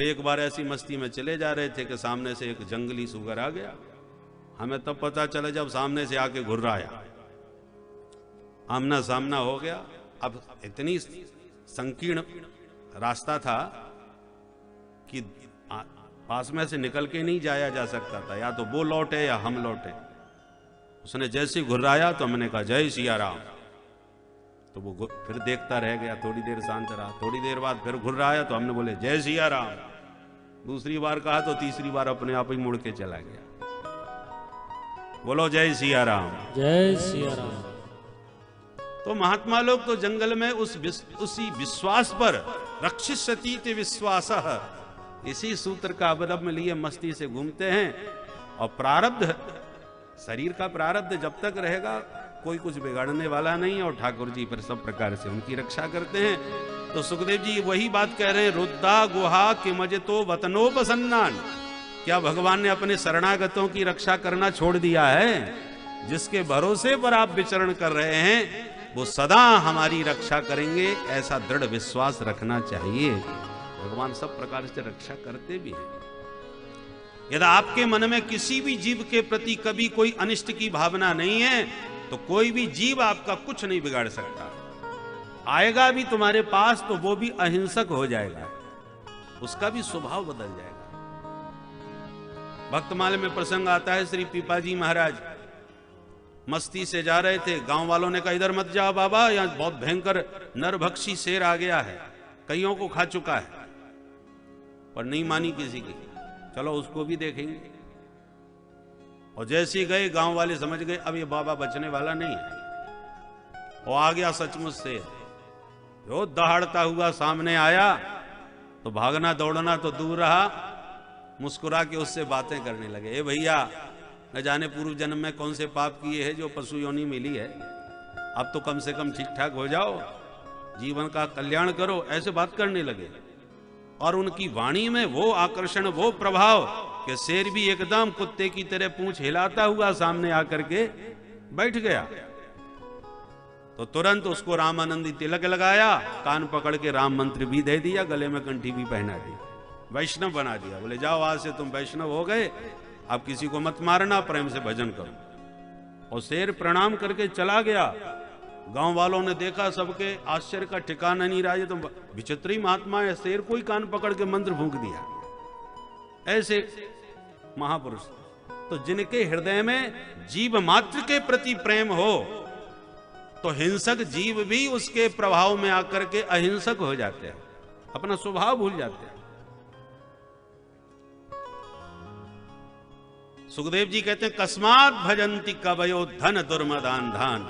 एक बार ऐसी मस्ती में चले जा रहे थे कि सामने से एक जंगली सुअर आ गया। हमें तब पता चला जब सामने से आके घुर्राया, आमना सामना हो गया। अब इतनी संकीर्ण रास्ता था कि पास में से निकल के नहीं जाया जा सकता था, या तो वो लौटे या हम लौटे। उसने जैसे घुर्राया तो हमने कहा जय सिया राम, तो वो फिर देखता रह गया, थोड़ी देर शांत रहा। थोड़ी देर बाद फिर घुर्राया तो हमने बोले जय सिया राम। दूसरी बार कहा तो तीसरी बार अपने आप ही मुड़ के चला गया। बोलो जय सिया राम। जय सिया राम। तो महात्मा लोग तो जंगल में उसी विश्वास पर रक्षिष्यति विश्वासः, इसी सूत्र का अवलंबन लिए मस्ती से घूमते हैं। और प्रारब्ध, शरीर का प्रारब्ध जब तक रहेगा कोई कुछ बिगाड़ने वाला नहीं, और ठाकुर जी फिर सब प्रकार से उनकी रक्षा करते हैं। तो सुखदेव जी वही बात कह रहे हैं, रुद्धा गुहा किमजतो वतनोपसन्नान। क्या भगवान ने अपने शरणागतों की रक्षा करना छोड़ दिया है? जिसके भरोसे पर आप विचरण कर रहे हैं वो सदा हमारी रक्षा करेंगे, ऐसा दृढ़ विश्वास रखना चाहिए। भगवान सब प्रकार से रक्षा करते भी हैं। यदि आपके मन में किसी भी जीव के प्रति कभी कोई अनिष्ट की भावना नहीं है तो कोई भी जीव आपका कुछ नहीं बिगाड़ सकता। आएगा भी तुम्हारे पास तो वो भी अहिंसक हो जाएगा, उसका भी स्वभाव बदल जाएगा। भक्तमाल में प्रसंग आता है, श्री पीपाजी महाराज मस्ती से जा रहे थे। गांव वालों ने कहा इधर मत जाओ बाबा, यहां बहुत भयंकर नरभक्षी शेर आ गया है, कईयों को खा चुका है। पर नहीं मानी किसी की, चलो उसको भी देखेंगे। और जैसे ही गए गांव वाले समझ गए अब ये बाबा बचने वाला नहीं है। वो आ गया सचमुच से, जो दहाड़ता हुआ सामने आया तो भागना दौड़ना तो दूर रहा, मुस्कुरा के उससे बातें करने लगे। ए भैया, न जाने पूर्व जन्म में कौन से पाप किए हैं जो पशु योनि मिली है, अब तो कम से कम ठीक ठाक हो जाओ, जीवन का कल्याण करो, ऐसे बात करने लगे। और उनकी वाणी में वो आकर्षण, वो प्रभाव कि शेर भी एकदम कुत्ते की तरह पूंछ हिलाता हुआ सामने आकर के बैठ गया। तो तुरंत उसको रामानंदी तिलक लगाया, कान पकड़ के राम मंत्र भी दे दिया, गले में कंठी भी पहना दी, वैष्णव बना दिया। बोले जाओ आज से तुम वैष्णव हो गए, अब किसी को मत मारना, प्रेम से भजन करो। और शेर प्रणाम करके चला गया। गांव वालों ने देखा, सबके आश्चर्य का ठिकाना नहीं रहा, ये तो विचित्र ही महात्मा है, शेर को ही कान पकड़ के मंत्र फूंक दिया। ऐसे महापुरुष तो जिनके हृदय में जीव मात्र के प्रति प्रेम हो तो हिंसक जीव भी उसके प्रभाव में आकर के अहिंसक हो जाते हैं, अपना स्वभाव भूल जाते हैं। सुखदेव जी कहते हैं कस्मात् भजन्ति कवयो धन दुर्मदान धान।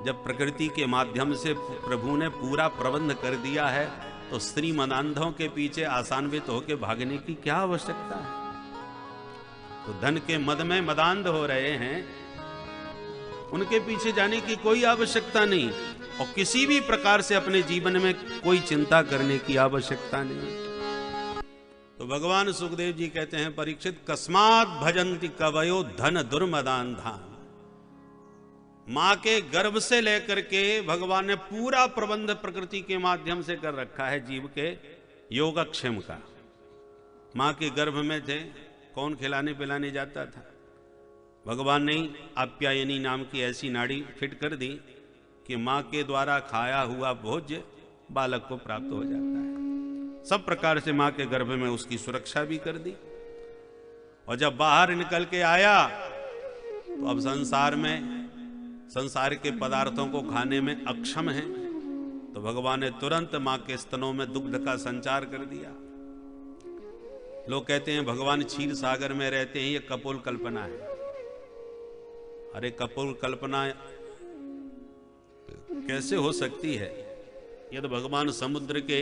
जब प्रकृति के माध्यम से प्रभु ने पूरा प्रबंध कर दिया है तो स्त्री मदांधों के पीछे आसान्वित होकर भागने की क्या आवश्यकता है? तो धन के मद में मदांध हो रहे हैं, उनके पीछे जाने की कोई आवश्यकता नहीं, और किसी भी प्रकार से अपने जीवन में कोई चिंता करने की आवश्यकता नहीं। तो भगवान सुखदेव जी कहते हैं परीक्षित, कस्मात् भजन्ति कवयो धन दुर्मदान धान। मां के गर्भ से लेकर के भगवान ने पूरा प्रबंध प्रकृति के माध्यम से कर रखा है जीव के योगक्षेम का। मां के गर्भ में थे, कौन खिलाने पिलाने जाता था? भगवान ने आप्यायनी नाम की ऐसी नाड़ी फिट कर दी कि मां के द्वारा खाया हुआ भोज्य बालक को प्राप्त हो जाता है। सब प्रकार से मां के गर्भ में उसकी सुरक्षा भी कर दी। और जब बाहर निकल के आया तो अब संसार के पदार्थों को खाने में अक्षम है, तो भगवान ने तुरंत मां के स्तनों में दुग्ध का संचार कर दिया। लोग कहते हैं भगवान क्षीर सागर में रहते हैं, ये कपोल कल्पना है। अरे कपोल कल्पना कैसे हो सकती है? यदि भगवान समुद्र के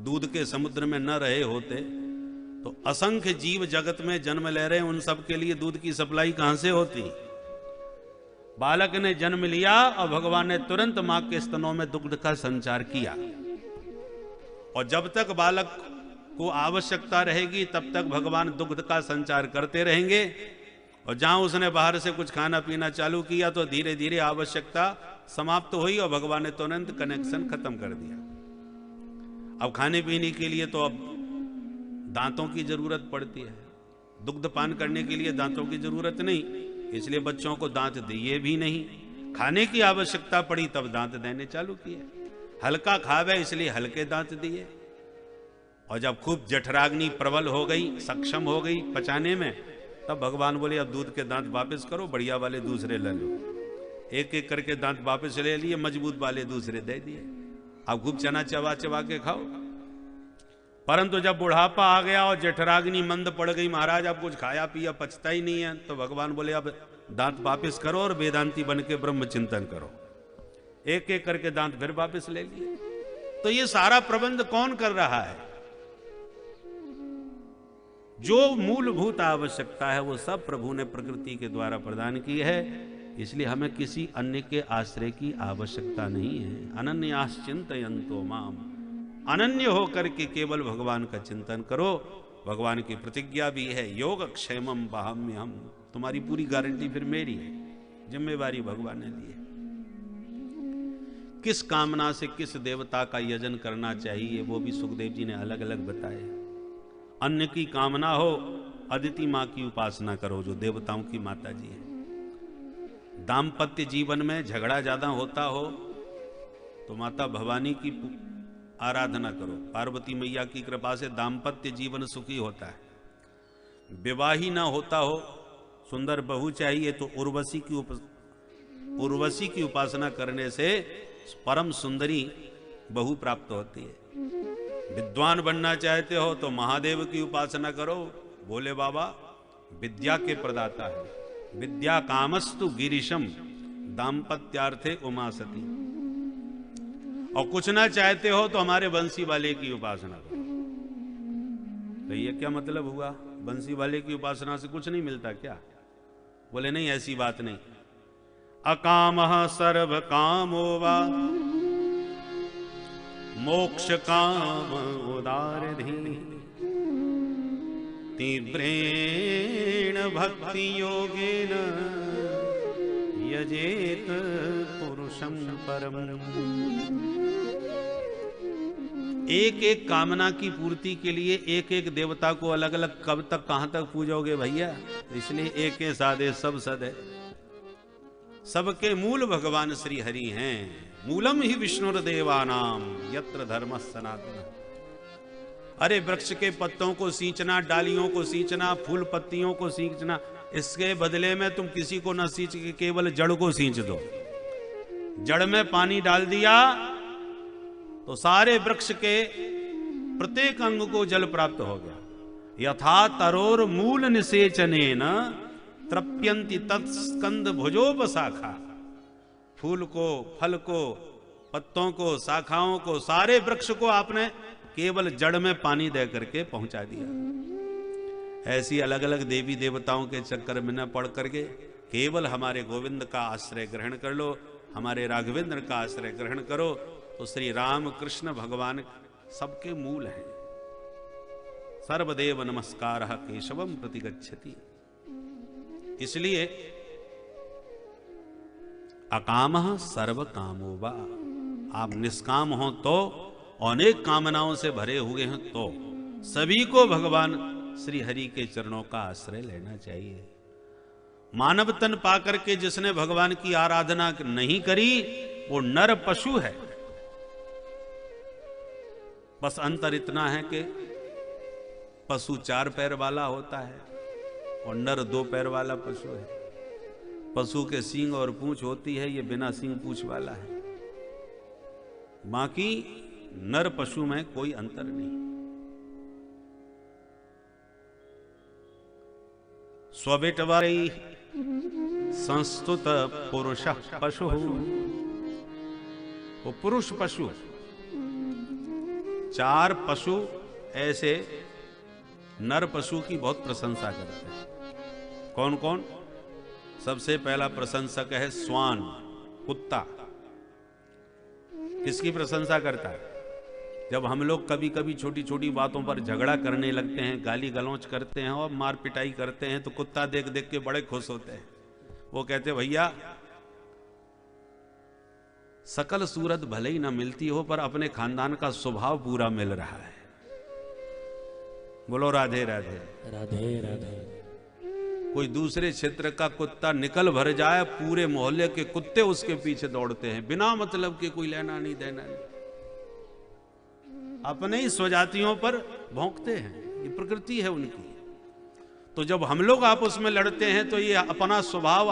दूध के समुद्र में न रहे होते तो असंख्य जीव जगत में जन्म ले रहे हैं, उन सब के लिए दूध की सप्लाई कहां से होती? बालक ने जन्म लिया और भगवान ने तुरंत मां के स्तनों में दुग्ध का संचार किया। और जब तक बालक को आवश्यकता रहेगी तब तक भगवान दुग्ध का संचार करते रहेंगे। और जहां उसने बाहर से कुछ खाना पीना चालू किया तो धीरे धीरे आवश्यकता समाप्त हुई और भगवान ने तुरंत कनेक्शन खत्म कर दिया। अब खाने पीने के लिए तो अब दांतों की जरूरत पड़ती है, दुग्ध पान करने के लिए दांतों की जरूरत नहीं, इसलिए बच्चों को दांत दिए भी नहीं। खाने की आवश्यकता पड़ी तब दांत देने चालू किए। हल्का खावे इसलिए हल्के दांत दिए। और जब खूब जठराग्नि प्रबल हो गई, सक्षम हो गई पचाने में, तब भगवान बोले अब दूध के दांत वापस करो, बढ़िया वाले दूसरे ले लो। एक एक करके दांत वापस ले लिए, मजबूत वाले दूसरे दे दिए। अब खूब चना चबा चबा के खाओ। परंतु जब बुढ़ापा आ गया और जठराग्नि मंद पड़ गई, महाराज अब कुछ खाया पिया पचता ही नहीं है, तो भगवान बोले अब दांत वापस करो और वेदांती बन के ब्रह्म चिंतन करो। एक एक करके दांत फिर वापस ले लिए। तो ये सारा प्रबंध कौन कर रहा है? जो मूलभूत आवश्यकता है वो सब प्रभु ने प्रकृति के द्वारा प्रदान की है, इसलिए हमें किसी अन्य के आश्रय की आवश्यकता नहीं है। अनन्याश्चिन्तयन्तो माम, अनन्य होकर के केवल भगवान का चिंतन करो। भगवान की प्रतिज्ञा भी है, योग क्षेमम वहाम्यहम्, तुम्हारी पूरी गारंटी फिर मेरी है, जिम्मेवारी भगवान ने दी है। किस कामना से किस देवता का यजन करना चाहिए वो भी सुखदेव जी ने अलग अलग बताए। अन्न की कामना हो, अदिति मां की उपासना करो जो देवताओं की माता जी है। दाम्पत्य जीवन में झगड़ा ज्यादा होता हो तो माता भवानी की आराधना करो, पार्वती मैया की कृपा से दाम्पत्य जीवन सुखी होता है। विवाही ना होता हो, सुंदर बहू चाहिए तो उर्वशी की उपासना करने से परम सुंदरी बहू प्राप्त होती है। विद्वान बनना चाहते हो तो महादेव की उपासना करो, भोले बाबा विद्या के प्रदाता है। विद्या कामस्तु गिरीशम दाम्पत्यार्थे उमा सती। और कुछ ना चाहते हो तो हमारे बंसी वाले की उपासना करो। तो ये क्या मतलब हुआ? बंसी वाले की उपासना से कुछ नहीं मिलता क्या? बोले नहीं, ऐसी बात नहीं। अकामः सर्व कामो वा मोक्ष काम उदारधि तीव्रेण भक्ति योगेन यजेत पुरुषं परम। एक एक कामना की पूर्ति के लिए एक एक देवता को अलग अलग कब तक कहां तक पूजोगे भैया? इसलिए एक के सादे सब सद है। सबके मूल भगवान श्री हरि हैं। मूलम ही विष्णुर्देवानाम यत्र धर्म सनातन। अरे वृक्ष के पत्तों को सींचना, डालियों को सींचना, फूल पत्तियों को सींचना, इसके बदले में तुम किसी को न सींच के केवल जड़ को सींच दो। जड़ में पानी डाल दिया तो सारे वृक्ष के प्रत्येक अंग को जल प्राप्त हो गया। यथा तरोर मूल निसेचनेन तृप्यन्ति तत्स्कंद भुजोपशाखा। फूल को, फल को, पत्तों को, शाखाओं को, सारे वृक्ष को आपने केवल जड़ में पानी दे करके पहुंचा दिया। ऐसी अलग अलग देवी देवताओं के चक्कर में न पड़ करके केवल हमारे गोविंद का आश्रय ग्रहण कर लो, हमारे राघवेंद्र का आश्रय ग्रहण करो, तो श्री राम कृष्ण भगवान सबके मूल हैं। सर्वदेव नमस्कारः केशवम प्रतिगच्छति। इसलिए अकामः सर्व कामो वा, आप निष्काम हो तो, अनेक कामनाओं से भरे हुए हैं तो सभी को भगवान श्री हरि के चरणों का आश्रय लेना चाहिए। मानव तन पाकर के जिसने भगवान की आराधना नहीं करी वो नर पशु है। बस अंतर इतना है कि पशु 4 पैर वाला होता है और नर 2 पैर वाला पशु है। पशु के सींग और पूंछ होती है, ये बिना सींग पूंछ वाला है। बाकी नर पशु में कोई अंतर नहीं। स्वबिटवरी संस्तुत पुरुष पशु, वो पुरुष पशु। 4 पशु ऐसे नर पशु की बहुत प्रशंसा करते हैं। कौन कौन? सबसे पहला प्रशंसक है स्वान, कुत्ता। किसकी प्रशंसा करता है? जब हम लोग कभी कभी छोटी छोटी बातों पर झगड़ा करने लगते हैं, गाली गलौज करते हैं और मार पिटाई करते हैं, तो कुत्ता देख देख के बड़े खुश होते हैं। वो कहते भैया सकल सूरत भले ही ना मिलती हो, पर अपने खानदान का स्वभाव पूरा मिल रहा है। बोलो राधे राधे। राधे राधे। कोई दूसरे क्षेत्र का कुत्ता निकल भर जाए, पूरे मोहल्ले के कुत्ते उसके पीछे दौड़ते हैं, बिना मतलब के, कोई लेना नहीं देना नहीं, अपने ही स्वजातियों पर भौंकते हैं। ये प्रकृति है उनकी। तो जब हम लोग आपस में लड़ते हैं तो ये अपना स्वभाव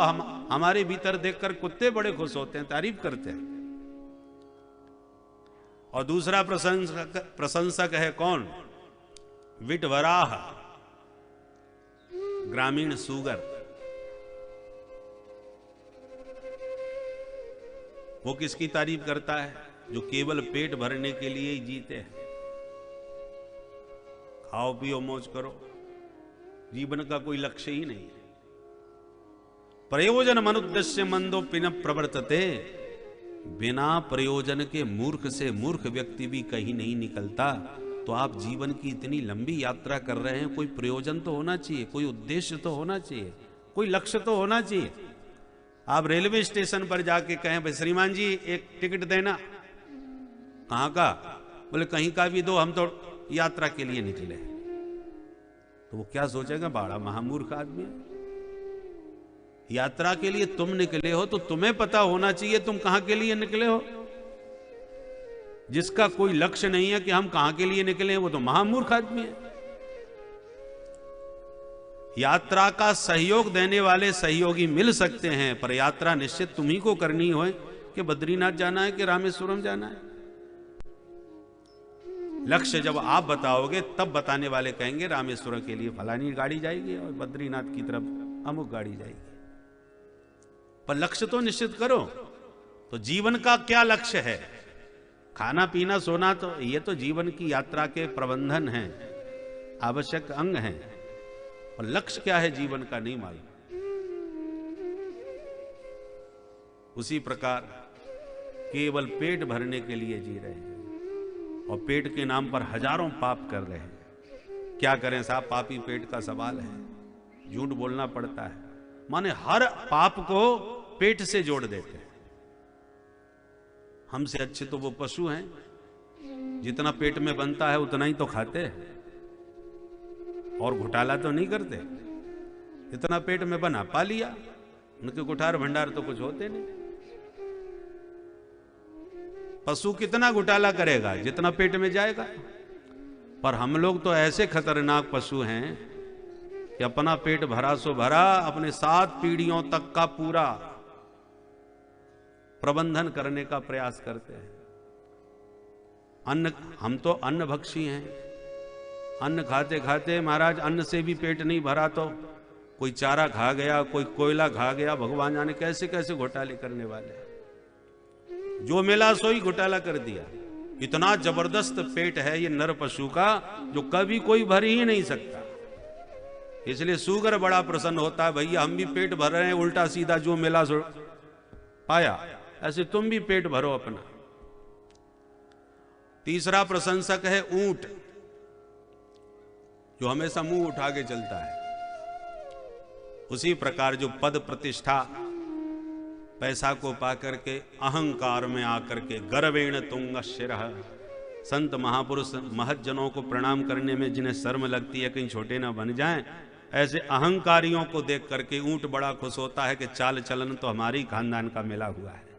हमारे भीतर देखकर कुत्ते बड़े खुश होते हैं, तारीफ करते हैं। और दूसरा प्रशंसक है कौन? विटवराह, ग्रामीण सूगर। वो किसकी तारीफ करता है? जो केवल पेट भरने के लिए ही जीते हैं। खाओ पियो मौज करो, जीवन का कोई लक्ष्य ही नहीं है। प्रयोजन मनुद्देश्य मंदो पिन प्रवर्तते। बिना प्रयोजन के मूर्ख से मूर्ख व्यक्ति भी कहीं नहीं निकलता। तो आप जीवन की इतनी लंबी यात्रा कर रहे हैं, कोई प्रयोजन तो होना चाहिए, कोई उद्देश्य तो होना चाहिए, कोई लक्ष्य तो होना चाहिए। आप रेलवे स्टेशन पर जाके कहें भाई श्रीमान जी एक टिकट देना, कहां का? बोले कहीं का भी दो, हम तो यात्रा के लिए निकले। तो वो क्या सोचेगा? बड़ा महामूर्ख आदमी है। यात्रा के लिए तुम निकले हो तो तुम्हें पता होना चाहिए तुम कहां के लिए निकले हो। जिसका कोई लक्ष्य नहीं है कि हम कहां के लिए निकले हैं, वो तो महामूर्ख आदमी है। यात्रा का सहयोग देने वाले सहयोगी मिल सकते हैं, पर यात्रा निश्चित तुम्ही को करनी हो कि बद्रीनाथ जाना है कि रामेश्वरम जाना है। लक्ष्य जब आप बताओगे तब बताने वाले कहेंगे रामेश्वरम के लिए फलानी गाड़ी जाएगी और बद्रीनाथ की तरफ अमुक गाड़ी जाएगी। पर लक्ष्य तो निश्चित करो। तो जीवन का क्या लक्ष्य है? खाना पीना सोना तो ये तो जीवन की यात्रा के प्रबंधन हैं, आवश्यक अंग हैं। और लक्ष्य क्या है जीवन का नहीं मालूम। उसी प्रकार केवल पेट भरने के लिए जी रहे हैं और पेट के नाम पर हजारों पाप कर रहे हैं। क्या करें साहब, पापी पेट का सवाल है। झूठ बोलना पड़ता है, माने हर पाप को पेट से जोड़ देते हैं। हमसे अच्छे तो वो पशु हैं, जितना पेट में बनता है उतना ही तो खाते हैं और घोटाला तो नहीं करते। इतना पेट में बना पा लिया, उनके कुठार भंडार तो कुछ होते नहीं। पशु कितना घोटाला करेगा? जितना पेट में जाएगा। पर हम लोग तो ऐसे खतरनाक पशु हैं कि अपना पेट भरा सो भरा, अपने 7 पीढ़ियों तक का पूरा प्रबंधन करने का प्रयास करते हैं। अन्न, हम तो अन्न भक्षी हैं। अन्न खाते खाते महाराज अन्न से भी पेट नहीं भरा तो कोई चारा खा गया, कोई कोयला खा गया, भगवान जाने कैसे कैसे घोटाले करने वाले। जो मिला सो ही घोटाला कर दिया। इतना जबरदस्त पेट है ये नर पशु का, जो कभी कोई भर ही नहीं सकता। इसलिए सूगर बड़ा प्रसन्न होता है, भैया हम भी पेट भर रहे हैं, उल्टा सीधा जो मिला सो पाया, ऐसे तुम भी पेट भरो अपना। तीसरा प्रशंसक है ऊंट, जो हमेशा मुंह उठा के चलता है। उसी प्रकार जो पद प्रतिष्ठा पैसा को पाकर के अहंकार में आकर के गर्वेण तुंग शिरः, संत महापुरुष महज्जनों को प्रणाम करने में जिन्हें शर्म लगती है कहीं छोटे ना बन जाएं, ऐसे अहंकारियों को देख करके ऊंट बड़ा खुश होता है कि चाल चलन तो हमारी खानदान का मिला हुआ है।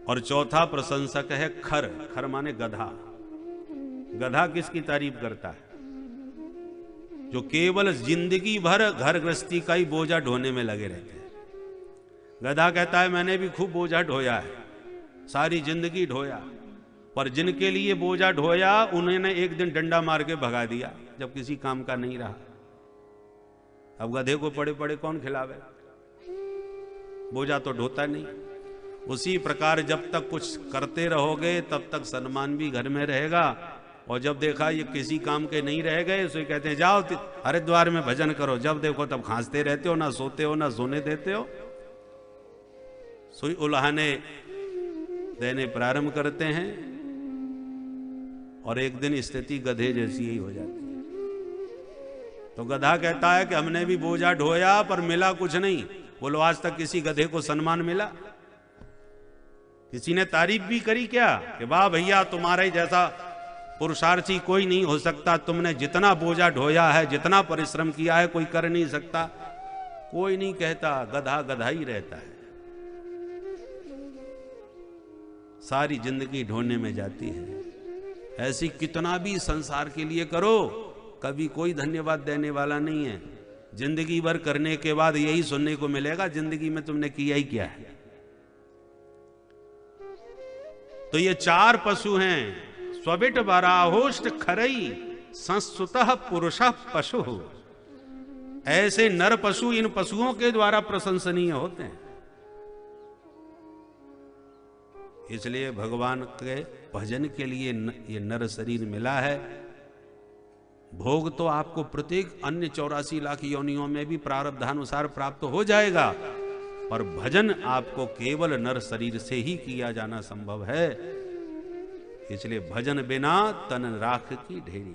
और चौथा प्रशंसक है खर। खर माने गधा। गधा किसकी तारीफ करता है? जो केवल जिंदगी भर घर गृहस्थी का ही बोझा ढोने में लगे रहते हैं। गधा कहता है मैंने भी खूब बोझा ढोया है, सारी जिंदगी ढोया, पर जिनके लिए बोझा ढोया उन्होंने एक दिन डंडा मार के भगा दिया जब किसी काम का नहीं रहा। अब गधे को पड़े पड़े कौन खिलावे? बोझा तो ढोता नहीं। उसी प्रकार जब तक कुछ करते रहोगे तब तक सम्मान भी घर में रहेगा, और जब देखा ये किसी काम के नहीं रह गए तो कहते हैं जाओ हरिद्वार में भजन करो, जब देखो तब खांसते रहते हो, ना सोते हो ना सोने देते हो। सुई उल्हाने देने प्रारंभ करते हैं और एक दिन स्थिति गधे जैसी ही हो जाती है। तो गधा कहता है कि हमने भी बोझा ढोया पर मिला कुछ नहीं। बोलो आज तक किसी गधे को सम्मान मिला? किसी ने तारीफ भी करी क्या कि वाह भैया, तुम्हारे जैसा पुरुषार्थी कोई नहीं हो सकता, तुमने जितना बोझा ढोया है, जितना परिश्रम किया है, कोई कर नहीं सकता। कोई नहीं कहता, गधा गधा ही रहता है। सारी जिंदगी ढोने में जाती है। ऐसी कितना भी संसार के लिए करो, कभी कोई धन्यवाद देने वाला नहीं है। जिंदगी भर करने के बाद यही सुनने को मिलेगा, जिंदगी में तुमने किया ही क्या है। तो ये चार पशु हैं, स्वबिट वराहोष्ट खरई संस्तुतः पुरुषः पशु। ऐसे नर पशु इन पशुओं के द्वारा प्रशंसनीय होते हैं। इसलिए भगवान के भजन के लिए ये नर शरीर मिला है। भोग तो आपको प्रत्येक अन्य 84 लाख योनियों में भी प्रारब्धानुसार प्राप्त हो जाएगा, पर भजन आपको केवल नर शरीर से ही किया जाना संभव है। इसलिए भजन बिना तन राख की ढेरी।